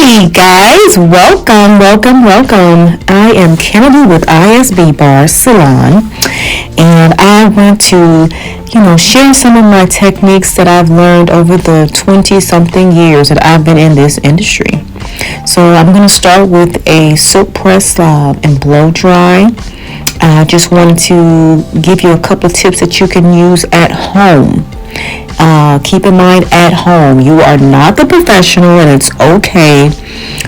Hey guys, welcome. I am Kennedy with ISB Bar Salon, and I want to, share some of my techniques that I've learned over the 20-something years that I've been in this industry. So I'm going to start with a silk press and blow dry. I just wanted to give you a couple of tips that you can use at home. Keep in mind, at home, you are not the professional, and it's okay.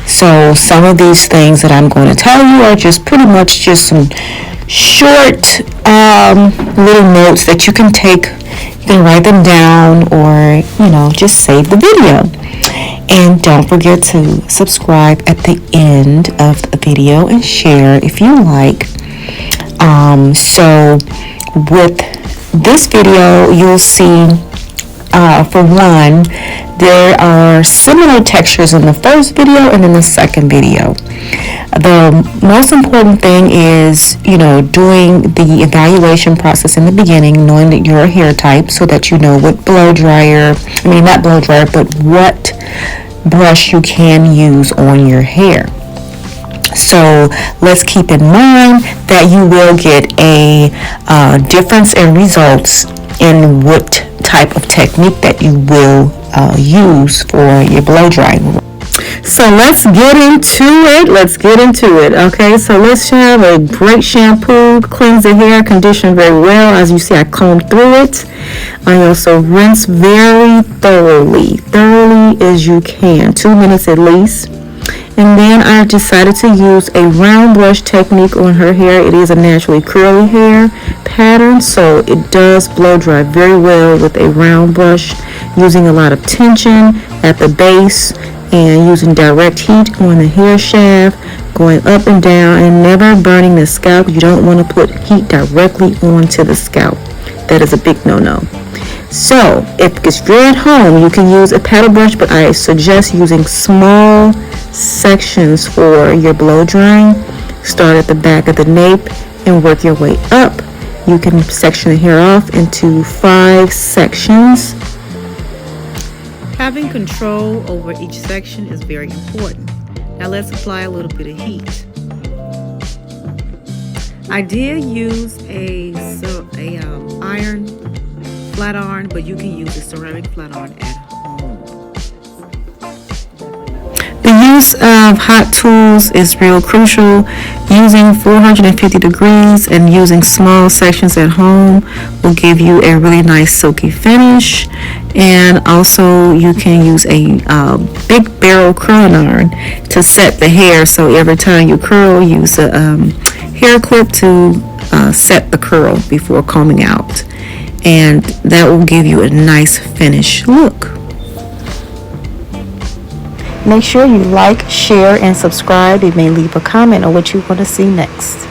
So some of these things that I'm going to tell you are just pretty much just some short little notes that you can take. You can write them down, or just save the video. And don't forget to subscribe at the end of the video and share if you like. So with this video, you'll see, for one, there are similar textures in the first video and in the second video. The most important thing is, doing the evaluation process in the beginning, knowing that you're a hair type, so that you know what but what brush you can use on your hair. So let's keep in mind that you will get a difference in results in what type of technique that you will use for your blow drying. So let's get into it. Okay, so let's have a great shampoo, cleanse the hair, condition very well. As you see, I combed through it. I also rinse very thoroughly as you can, 2 minutes at least. And then I decided to use a round brush technique on her hair. It is a naturally curly hair pattern, so it does blow dry very well with a round brush, using a lot of tension at the base and using direct heat on the hair shaft, going up and down, and never burning the scalp. You don't want to put heat directly onto the scalp. That is a big no-no. So if you're at home, you can use a paddle brush, but I suggest using small sections for your blow drying. Start at the back of the nape and work your way up. You can section the hair off into 5 sections. Having control over each section is very important. Now let's apply a little bit of heat. I did use a flat iron, but you can use a ceramic flat iron at home. The use of hot tools is real crucial. Using 450 degrees and using small sections at home will give you a really nice silky finish. And also you can use a big barrel curling iron to set the hair, so every time you curl, use a hair clip to set the curl before combing out, and that will give you a nice finish look. Make sure you like, share, and subscribe. You may leave a comment on what you want to see next.